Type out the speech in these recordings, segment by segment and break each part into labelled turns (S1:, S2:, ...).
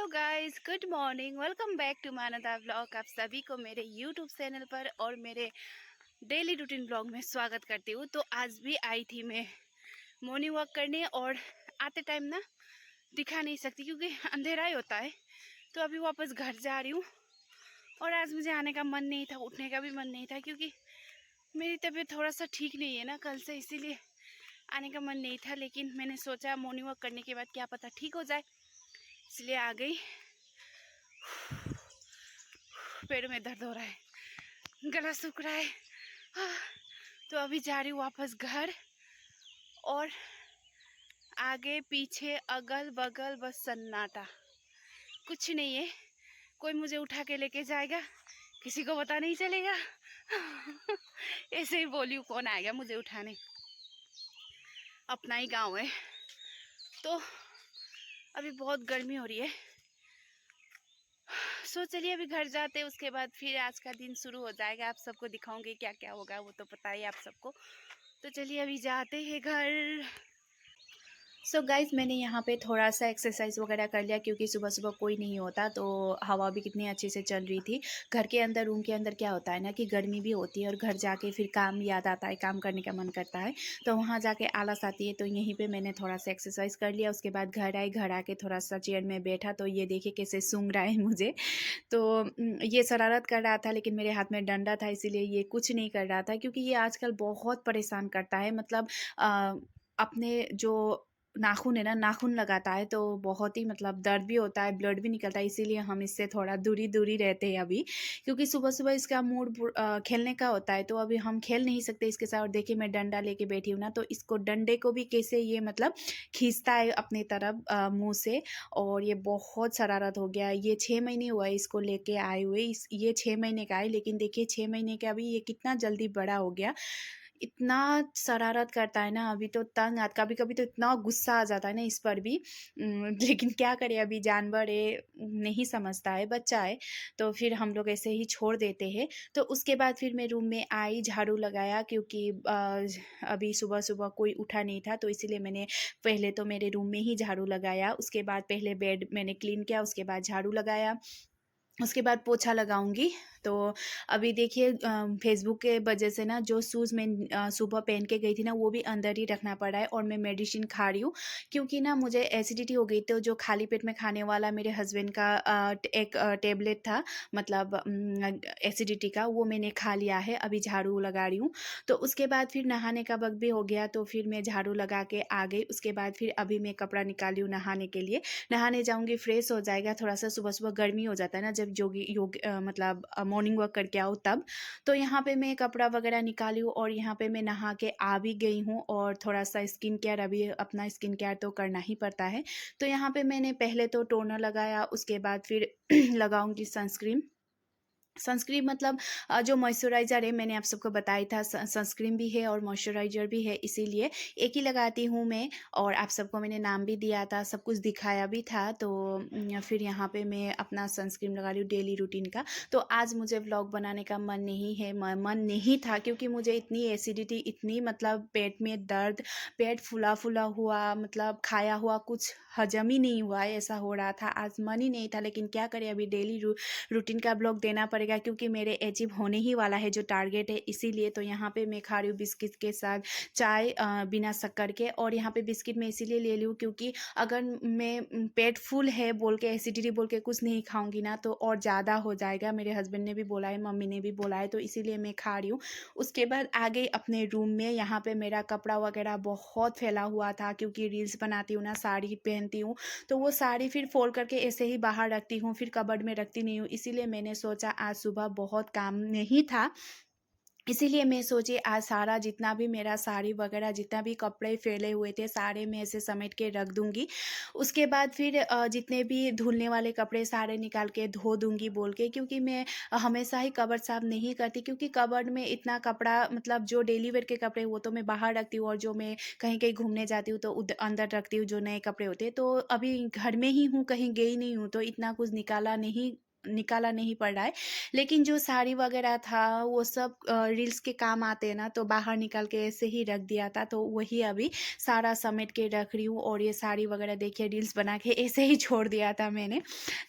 S1: Hello guys, good morning. Welcome back to Manada vlog. आप सभी को मेरे यूट्यूब चैनल पर और मेरे डेली रूटीन ब्लॉग में स्वागत करती हूँ। तो आज भी आई थी मैं मॉर्निंग वॉक करने, और आते टाइम ना दिखा नहीं सकती क्योंकि अंधेरा ही होता है। तो अभी वापस घर जा रही हूँ। और आज मुझे आने का मन नहीं था, उठने का भी मन नहीं था क्योंकि मेरी तबीयत थोड़ा सा ठीक नहीं है ना कल से, इसीलिए आने का मन नहीं था। लेकिन मैंने सोचा मॉर्निंग वॉक करने के बाद क्या पता ठीक हो जाए, इसलिए आ गई। पैरों में दर्द हो रहा है, गला सूख रहा है। तो अभी जा रही हूँ वापस घर, और आगे पीछे अगल बगल बस सन्नाटा, कुछ नहीं है। कोई मुझे उठा के लेके जाएगा, किसी को पता नहीं चलेगा। ऐसे ही बोली हूँ, कौन आएगा मुझे उठाने, अपना ही गांव है। तो अभी बहुत गर्मी हो रही है। सो चलिए अभी घर जाते, उसके बाद फिर आज का दिन शुरू हो जाएगा। आप सबको दिखाऊंगी क्या क्या होगा, वो तो पता ही आप सबको। तो चलिए अभी जाते हैं घर। सो गाइज, मैंने यहाँ पे थोड़ा सा एक्सरसाइज वगैरह कर लिया क्योंकि सुबह सुबह कोई नहीं होता, तो हवा भी कितनी अच्छे से चल रही थी। घर के अंदर, रूम के अंदर क्या होता है ना कि गर्मी भी होती है, और घर जाके फिर काम याद आता है, काम करने का मन करता है, तो वहाँ जाके आलस आती है। तो यहीं पे मैंने थोड़ा सा एक्सरसाइज कर लिया। उसके बाद घर आई, घर आके थोड़ा सा चेयर में बैठा, तो ये देखिए कैसे सूंघ रहा है मुझे। तो ये शरारत कर रहा था, लेकिन मेरे हाथ में डंडा था, इसीलिए ये कुछ नहीं कर रहा था। क्योंकि ये आजकल बहुत परेशान करता है, मतलब अपने जो नाखून है ना, नाखून लगाता है, तो बहुत ही मतलब दर्द भी होता है, ब्लड भी निकलता है। इसीलिए हम इससे थोड़ा दूरी दूरी रहते हैं अभी, क्योंकि सुबह सुबह इसका मूड खेलने का होता है, तो अभी हम खेल नहीं सकते इसके साथ। और देखिए मैं डंडा लेके बैठी हूँ ना, तो इसको डंडे को भी कैसे ये मतलब खींचता है अपनी तरफ मुंह से। और ये बहुत शरारत हो गया। ये 6 महीने हुआ है इसको लेके आए हुए, ये 6 महीने का है, लेकिन देखिए 6 महीने का अभी ये कितना जल्दी बड़ा हो गया। इतना शरारत करता है ना, अभी तो तंग आ, कभी कभी तो इतना गुस्सा आ जाता है ना इस पर भी। लेकिन क्या करें, अभी जानवर है, नहीं समझता है, बच्चा है, तो फिर हम लोग ऐसे ही छोड़ देते हैं। तो उसके बाद फिर मैं रूम में आई, झाड़ू लगाया, क्योंकि अभी सुबह सुबह कोई उठा नहीं था, तो इसीलिए मैंने पहले तो मेरे रूम में ही झाड़ू लगाया। उसके बाद पहले बेड मैंने क्लीन किया, उसके बाद झाड़ू लगाया, उसके बाद पोछा लगाऊंगी। तो अभी देखिए फेसबुक के वजह से ना, जो शूज़ मैं सुबह पहन के गई थी ना, वो भी अंदर ही रखना पड़ा है। और मैं मेडिसिन खा रही हूँ क्योंकि ना मुझे एसिडिटी हो गई। तो जो खाली पेट में खाने वाला मेरे हस्बैंड का एक टेबलेट था, मतलब एसिडिटी का, वो मैंने खा लिया है। अभी झाड़ू लगा रही हूँ। तो उसके बाद फिर नहाने का वक्त भी हो गया, तो फिर मैं झाड़ू लगा के आ गई। उसके बाद फिर अभी मैं कपड़ा निकाली हूँ नहाने के लिए। नहाने जाऊँगी, फ्रेश हो जाएगा। थोड़ा सा सुबह सुबह गर्मी हो जाता है ना, जब मतलब मॉर्निंग वॉक करके आओ तब। तो यहाँ पे मैं कपड़ा वगैरह निकाली हूँ, और यहाँ पे मैं नहा के आ भी गई हूँ। और थोड़ा सा स्किन केयर, अभी अपना स्किन केयर तो करना ही पड़ता है। तो यहाँ पे मैंने पहले तो टोनर लगाया, उसके बाद फिर लगाऊंगी सनस्क्रीन। सनस्क्रीन मतलब जो मॉइस्चराइज़र है, मैंने आप सबको बताया था, सनस्क्रीन भी है और मॉइस्चराइज़र भी है, इसीलिए एक ही लगाती हूँ मैं। और आप सबको मैंने नाम भी दिया था, सब कुछ दिखाया भी था। तो फिर यहाँ पे मैं अपना सनस्क्रीन लगा रही हूँ डेली रूटीन का। तो आज मुझे व्लॉग बनाने का मन नहीं है, मन नहीं था, क्योंकि मुझे इतनी एसिडिटी, इतनी मतलब पेट में दर्द, पेट फूला फूला हुआ, मतलब खाया हुआ कुछ हजम ही नहीं हुआ है, ऐसा हो रहा था। आज मन ही नहीं था, लेकिन क्या करें, अभी डेली रूटीन का ब्लॉग देना पड़ेगा, क्योंकि मेरे अचीव होने ही वाला है जो टारगेट है, इसीलिए। तो यहाँ पे मैं खा रही हूँ बिस्किट के साथ चाय, बिना शक्कर के। और यहाँ पे बिस्किट मैं इसीलिए ले लूँ क्योंकि अगर मैं पेट फुल है बोल के, एसिडिटी बोल के कुछ नहीं खाऊंगी ना, तो और ज़्यादा हो जाएगा। मेरे हस्बैंड ने भी बोला है, मम्मी ने भी बोला है, तो इसीलिए मैं खा रही हूँ। उसके बाद आ गई अपने रूम में। यहाँ पे मेरा कपड़ा वगैरह बहुत फैला हुआ था, क्योंकि रील्स बनाती हूँ ना, साड़ी पहनती हूँ, तो वो साड़ी फिर फोल्ड करके ऐसे ही बाहर रखती हूँ, फिर कबर्ड में रखती नहीं हूँ। इसीलिए मैंने सोचा, आज सुबह बहुत काम नहीं था, इसीलिए मैं सोची आज सारा जितना भी मेरा साड़ी वगैरह, जितना भी कपड़े फैले हुए थे, सारे मैं ऐसे समेट के रख दूंगी। उसके बाद फिर जितने भी धुलने वाले कपड़े सारे निकाल के धो दूंगी बोल के, क्योंकि मैं हमेशा ही कबर्ड साफ नहीं करती, क्योंकि कबर्ड में इतना कपड़ा, मतलब जो डेली वेयर के कपड़े वो तो मैं बाहर रखती हूँ, और जो मैं कहीं कहीं घूमने जाती हूँ तो अंदर रखती हूँ, जो नए कपड़े होते हैं। तो अभी घर में ही हूँ, कहीं गई नहीं हूँ, तो इतना कुछ निकाला नहीं निकाला नहीं पड़ रहा है। लेकिन जो साड़ी वगैरह था वो सब रील्स के काम आते हैं ना, तो बाहर निकाल के ऐसे ही रख दिया था, तो वही अभी सारा समेट के रख रही हूँ। और ये साड़ी वगैरह देखिए रील्स बना के ऐसे ही छोड़ दिया था मैंने।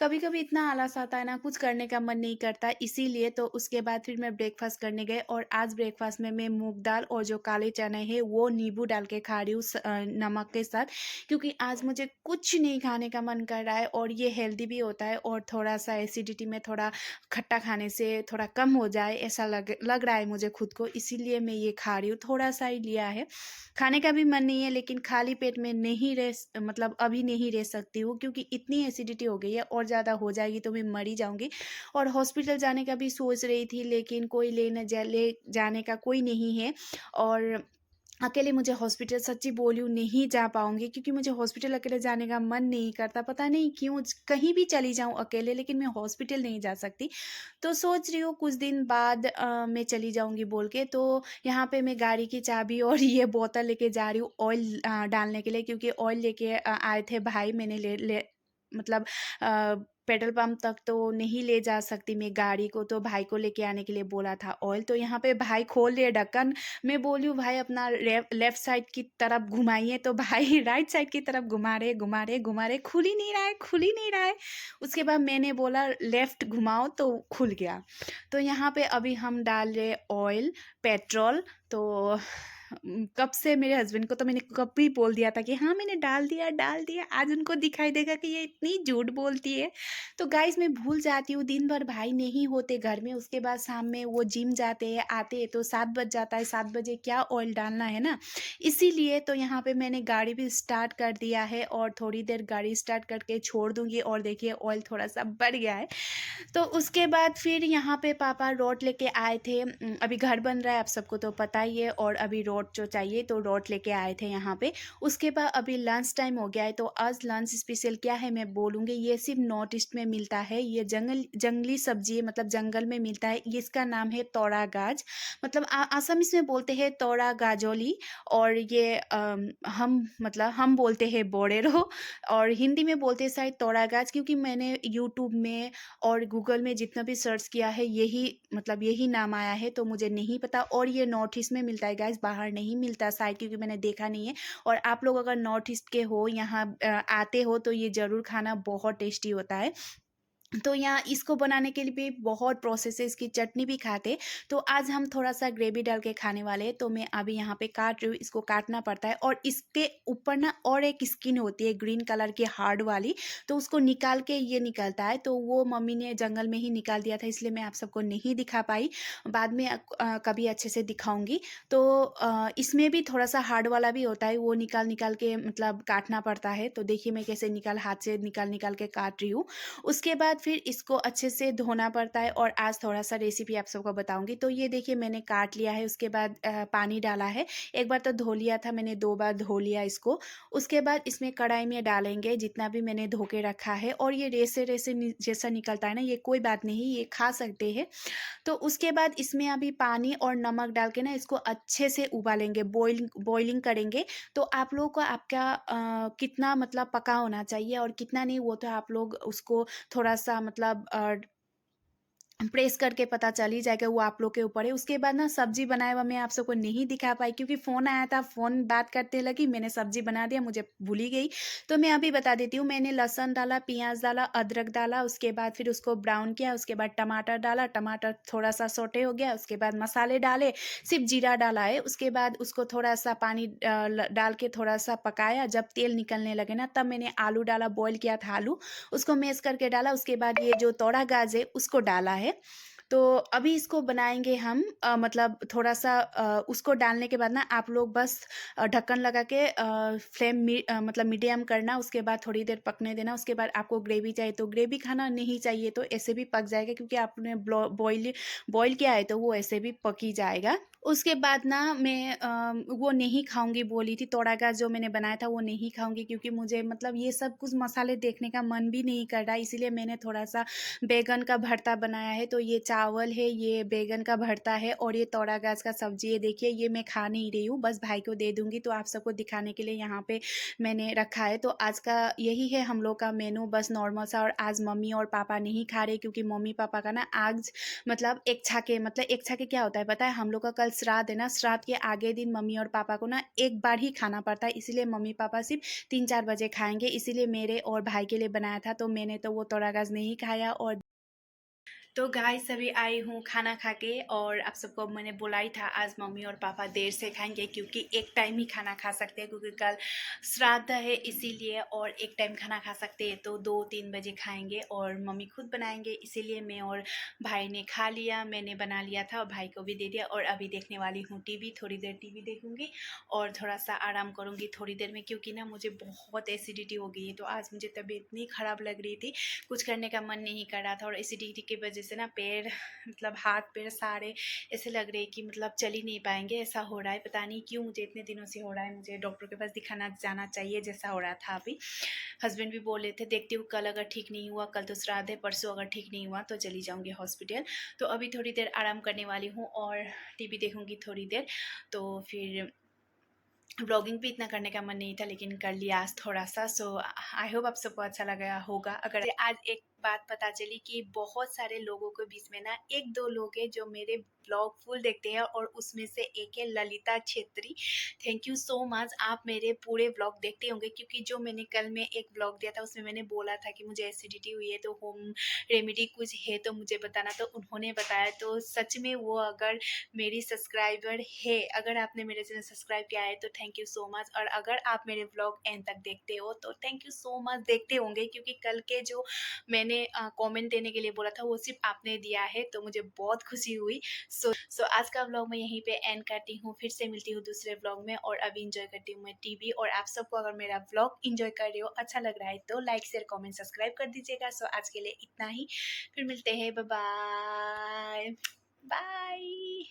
S1: कभी कभी इतना आलस आता है ना, कुछ करने का मन नहीं करता, इसीलिए। तो उसके बाद फिर मैं ब्रेकफास्ट करने गए, और आज ब्रेकफास्ट में मैं मूंग दाल और जो काले चने हैं वो नींबू डाल के खा रही हूँ नमक के साथ, क्योंकि आज मुझे कुछ नहीं खाने का मन कर रहा है। और ये हेल्दी भी होता है, और थोड़ा सा एसिडिटी में थोड़ा खट्टा खाने से थोड़ा कम हो जाए ऐसा लग रहा है मुझे खुद को, इसीलिए मैं ये खा रही हूँ। थोड़ा सा ही लिया है, खाने का भी मन नहीं है, लेकिन खाली पेट में नहीं मतलब अभी नहीं रह सकती हूँ, क्योंकि इतनी एसिडिटी हो गई है, और ज़्यादा हो जाएगी तो मैं मर ही जाऊँगी। और हॉस्पिटल जाने का भी सोच रही थी, लेकिन कोई ले जाने का कोई नहीं है। और अकेले मुझे हॉस्पिटल, सच्ची बोली हूँ, नहीं जा पाऊँगी, क्योंकि मुझे हॉस्पिटल अकेले जाने का मन नहीं करता। पता नहीं क्यों, कहीं भी चली जाऊँ अकेले, लेकिन मैं हॉस्पिटल नहीं जा सकती। तो सोच रही हूँ कुछ दिन बाद मैं चली जाऊँगी बोल के। तो यहाँ पे मैं गाड़ी की चाबी और ये बोतल लेके जा रही हूँ ऑयल डालने के लिए, क्योंकि ऑयल लेके आए थे भाई। मैंने ले मतलब पेट्रोल पंप तक तो नहीं ले जा सकती मैं गाड़ी को, तो भाई को लेके आने के लिए बोला था ऑयल। तो यहाँ पे भाई खोल रहे ढक्कन, मैं बोली हूँ भाई अपना लेफ्ट साइड की तरफ घुमाइए, तो भाई राइट साइड की तरफ घुमा रहे घुमा रहे घुमा रहे, खुल ही नहीं रहा है, खुल ही नहीं रहा है। उसके बाद मैंने बोला लेफ्ट घुमाओ, तो खुल गया। तो यहाँ पे अभी हम डाल रहे ऑयल, पेट्रोल। तो कब से मेरे हस्बैंड को तो मैंने कब भी बोल दिया था कि हाँ मैंने डाल दिया डाल दिया, आज उनको दिखाई देगा कि ये इतनी झूठ बोलती है। तो गाइस मैं भूल जाती हूँ, दिन भर भाई नहीं होते घर में, उसके बाद शाम में वो जिम जाते हैं, आते हैं तो 7 बज जाता है, 7 बजे क्या ऑयल डालना है ना, इसीलिए। तो यहाँ पे मैंने गाड़ी भी स्टार्ट कर दिया है, और थोड़ी देर गाड़ी स्टार्ट करके छोड़ दूंगी, और देखिए ऑयल थोड़ा सा बढ़ गया है। तो उसके बाद फिर यहाँ पे पापा रोड लेके आए थे। अभी घर बन रहा है, आप सबको तो पता ही है, और अभी रोड जो चाहिए तो रोड लेके आए थे यहाँ पे। उसके बाद अभी लंच टाइम हो गया है, तो आज लंच स्पेशल क्या है मैं बोलूँगी। ये सिर्फ नॉर्थ ईस्ट में मिलता है, ये जंगली सब्जी है, मतलब जंगल में मिलता है। ये इसका नाम है तोरा गाज, मतलब आसामीज में बोलते हैं तोरा गाजोली। और ये हम बोलते हैं बोड़ेरो, और हिंदी में बोलते हैं शायद तोरा गाज, क्योंकि मैंने यूट्यूब में और गूगल में जितना भी सर्च किया है यही नाम आया है, तो मुझे नहीं पता। और ये नॉर्थ ईस्ट में मिलता है गाइस, बाहर नहीं मिलता शायद, क्योंकि मैंने देखा नहीं है। और आप लोग अगर नॉर्थ ईस्ट के हो, यहाँ आते हो, तो ये ज़रूर खाना, बहुत टेस्टी होता है। तो यहाँ इसको बनाने के लिए भी बहुत प्रोसेस है, इसकी चटनी भी खाते। तो आज हम थोड़ा सा ग्रेवी डाल के खाने वाले हैं, तो मैं अभी यहाँ पे काट रही हूँ। इसको काटना पड़ता है, और इसके ऊपर ना और एक स्किन होती है ग्रीन कलर की हार्ड वाली, तो उसको निकाल के ये निकलता है। तो वो मम्मी ने जंगल में ही निकाल दिया था, इसलिए मैं आप सबको नहीं दिखा पाई, बाद में कभी अच्छे से दिखाऊंगी। तो इसमें भी थोड़ा सा हार्ड वाला भी होता है, वो निकाल निकाल के मतलब काटना पड़ता है। तो देखिए मैं कैसे हाथ से निकाल निकाल के काट रही हूँ। उसके बाद फिर इसको अच्छे से धोना पड़ता है, और आज थोड़ा सा रेसिपी आप सबको बताऊंगी। तो ये देखिए मैंने काट लिया है, उसके बाद पानी डाला है। एक बार तो धो लिया था मैंने, 2 बार धो लिया इसको। उसके बाद इसमें कढ़ाई में डालेंगे जितना भी मैंने धो के रखा है। और ये रेसे रेसे जैसा निकलता है ना, ये कोई बात नहीं, ये खा सकते हैं। तो उसके बाद इसमें अभी पानी और नमक डाल के ना इसको अच्छे से उबालेंगे, बॉइलिंग करेंगे। तो आप लोगों को आपका कितना मतलब पका होना चाहिए और कितना नहीं, वो तो आप लोग उसको थोड़ा सा मतलब प्रेस करके पता चल ही जाएगा, वो आप लोग के ऊपर है। उसके बाद ना सब्जी बनाए हुआ मैं आप सबको नहीं दिखा पाई, क्योंकि फ़ोन आया था, फ़ोन बात करते लगी, मैंने सब्जी बना दिया, मुझे भूल ही गई। तो मैं अभी बता देती हूँ, मैंने लहसुन डाला, प्याज डाला, अदरक डाला, उसके बाद फिर उसको ब्राउन किया, उसके बाद टमाटर डाला, टमाटर थोड़ा सा सोटे हो गया, उसके बाद मसाले डाले, सिर्फ जीरा डाला है। उसके बाद उसको थोड़ा सा पानी डाल के थोड़ा सा पकाया, जब तेल निकलने लगे ना, तब मैंने आलू डाला, बॉयल किया था आलू, उसको मैश करके डाला। उसके बाद ये जो तोड़ा गाज है उसको डाला है। तो अभी इसको बनाएंगे हम, मतलब थोड़ा सा उसको डालने के बाद ना आप लोग बस ढक्कन लगा के मतलब मीडियम करना। उसके बाद थोड़ी देर पकने देना। उसके बाद आपको ग्रेवी चाहिए तो ग्रेवी खाना, नहीं चाहिए तो ऐसे भी पक जाएगा, क्योंकि आपने बॉईल किया है तो वो ऐसे भी पक ही जाएगा। उसके बाद ना मैं वो नहीं खाऊंगी बोली थी, तोड़ा का जो मैंने बनाया था वो नहीं खाऊंगी, क्योंकि मुझे मतलब ये सब कुछ मसाले देखने का मन भी नहीं कर रहा, इसीलिए मैंने थोड़ा सा बैगन का भरता बनाया है। तो ये 4 चावल है, ये बैंगन का भरता है और ये तोड़ा गाछ का सब्जी है। देखिए ये मैं खा नहीं रही हूँ, बस भाई को दे दूँगी। तो आप सबको दिखाने के लिए यहाँ पे मैंने रखा है। तो आज का यही है हम लोग का मेनू, बस नॉर्मल सा। और आज मम्मी और पापा नहीं खा रहे क्योंकि मम्मी पापा का ना आज मतलब एक छाके क्या होता है पता है? हम लोग का कल श्राद्ध है ना, श्राद्ध के आगे दिन मम्मी और पापा को ना एक बार ही खाना पड़ता है, इसीलिए मम्मी पापा सिर्फ 3-4 बजे खाएँगे। इसीलिए मेरे और भाई के लिए बनाया था, तो मैंने तो वो तोड़ा गाछ नहीं खाया। और तो गाइस अभी आई हूँ खाना खा के, और आप सबको मैंने बोला ही था आज मम्मी और पापा देर से खाएंगे क्योंकि एक टाइम ही खाना खा सकते हैं, क्योंकि कल श्राद्ध है इसीलिए। और एक टाइम खाना खा सकते हैं तो 2-3 बजे खाएंगे, और मम्मी खुद बनाएंगे। इसीलिए मैं और भाई ने खा लिया, मैंने बना लिया था और भाई को भी दे दिया। और अभी देखने वाली हूँ टीवी, थोड़ी देर टीवी देखूंगी और थोड़ा सा आराम करूंगी थोड़ी देर में, क्योंकि ना मुझे बहुत एसिडिटी हो गई है। तो आज मुझे तबीयत इतनी ख़राब लग रही थी, कुछ करने का मन नहीं कर रहा था। और एसिडिटी की वजह से ना पैर मतलब हाथ पैर सारे ऐसे लग रहे कि मतलब चल ही नहीं पाएंगे, ऐसा हो रहा है। पता नहीं क्यों मुझे इतने दिनों से हो रहा है, मुझे डॉक्टर के पास दिखाना जाना चाहिए जैसा हो रहा था अभी। हस्बैंड भी बोल रहे थे देखती हूँ, कल अगर ठीक नहीं हुआ, कल तो श्राद्ध है, परसों अगर ठीक नहीं हुआ तो चली जाऊँगी हॉस्पिटल। तो अभी थोड़ी देर आराम करने वाली हूँ और टीवी देखूँगी थोड़ी देर। तो फिर व्लॉगिंग भी इतना करने का मन नहीं था, लेकिन कर लिया आज थोड़ा सा। सो आई होप आप सबको अच्छा लगा होगा। अगर आज एक बात पता चली कि बहुत सारे लोगों के बीच में ना 1-2 लोग हैं जो मेरे ब्लॉग फुल देखते हैं, और उसमें से एक है Lalita Chhetri. Thank you so much, आप मेरे पूरे ब्लॉग देखते होंगे, क्योंकि जो मैंने कल में एक ब्लॉग दिया था उसमें मैंने बोला था कि मुझे एसिडिटी हुई है तो होम रेमेडी कुछ है तो मुझे बताना, तो उन्होंने बताया। तो सच में वो अगर मेरी सब्सक्राइबर है, अगर आपने मेरे चैनल सब्सक्राइब किया है तो थैंक यू सो मच। और अगर आप मेरे ब्लॉग एंड तक देखते हो तो थैंक यू सो मच, देखते होंगे, क्योंकि कल के जो मैंने कमेंट देने के लिए बोला था वो सिर्फ आपने दिया है, तो मुझे बहुत खुशी हुई। सो आज का ब्लॉग मैं यहीं पे एंड करती हूँ, फिर से मिलती हूँ दूसरे ब्लॉग में। और अभी इंजॉय करती हूँ मैं टीवी। और आप सबको अगर मेरा ब्लॉग इंजॉय कर रहे हो, अच्छा लग रहा है, तो लाइक शेयर कमेंट सब्सक्राइब कर दीजिएगा। सो आज के लिए इतना ही, फिर मिलते हैं, बाय बाय बाय।